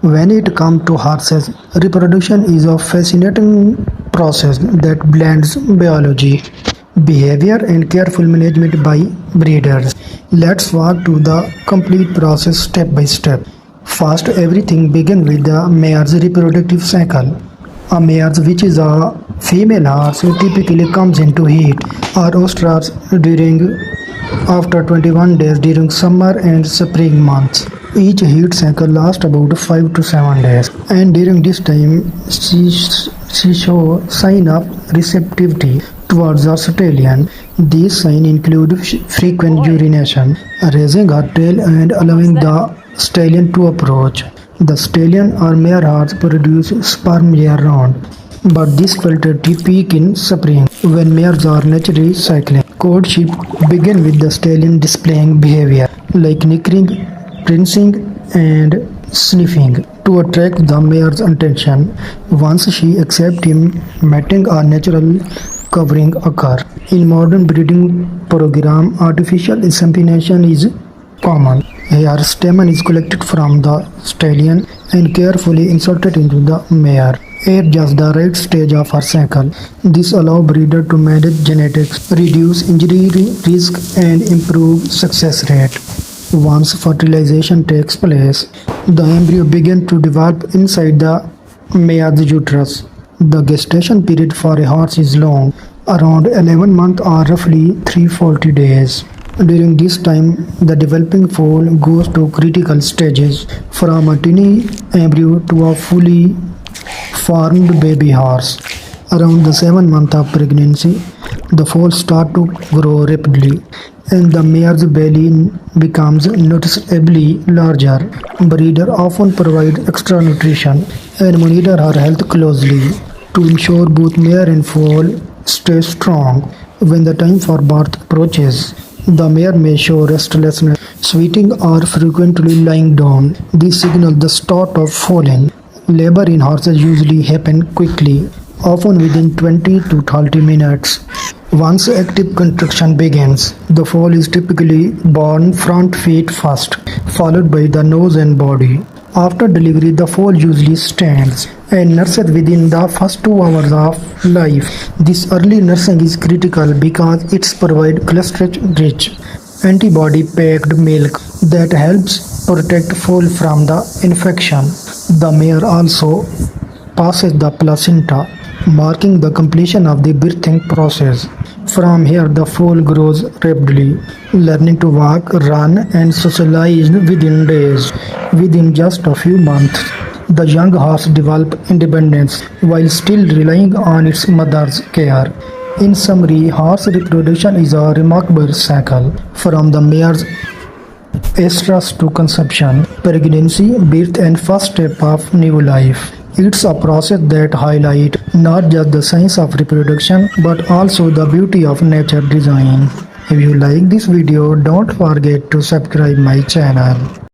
When it comes to horses, reproduction is a fascinating process that blends biology, behavior, and careful management by breeders. Let's walk through the complete process step by step. First, everything begins with the mare's reproductive cycle. A mare, which is a female horse, typically comes into heat or estrus during after 21 days during summer and spring months. Each heat cycle lasts about 5 to 7 days, and during this time she shows sign of receptivity towards the stallion. These signs include frequent urination, raising her tail and allowing the stallion to approach. The stallion or mare horse produce sperm year-round, but this fertility peak in spring when mares are naturally cycling. Courtship begins with the stallion displaying behavior like nickering, rinsing, and sniffing to attract the mare's attention. Once she accepts him, mating or natural covering occur. In modern breeding program, artificial insemination is common. Here, stamen is collected from the stallion and carefully inserted into the mare at just the right stage of her cycle. This allows breeder to manage genetics, reduce injury risk, and improve success rate. Once fertilization takes place, the embryo begins to develop inside the mare's uterus. The gestation period for a horse is long, around 11 months or roughly 340 days. During this time, the developing foal goes to critical stages, from a tiny embryo to a fully formed baby horse. Around the 7th month of pregnancy, the foal starts to grow rapidly, and the mare's belly becomes noticeably larger. Breeder often provide extra nutrition and monitor her health closely to ensure both mare and foal stay strong. When the time for birth approaches, the mare may show restlessness, sweating, or frequently lying down. This signals the start of foaling. Labor in horses usually happens quickly, often within 20 to 30 minutes. Once active contraction begins, the foal is typically born front feet first, followed by the nose and body. After delivery, the foal usually stands and nurses within the first 2 hours of life. This early nursing is critical because it provides cholesterol-rich, antibody-packed milk that helps protect foal from the infection. The mare also passes the placenta, marking the completion of the birthing process. From here, the foal grows rapidly, learning to walk, run, and socialize within days. Within just a few months, the young horse develops independence while still relying on its mother's care. In summary, horse reproduction is a remarkable cycle from the mare's estrus to conception, pregnancy, birth, and first step of new life. It's a process that highlights not just the science of reproduction but also the beauty of nature design. If you like this video, don't forget to subscribe my channel.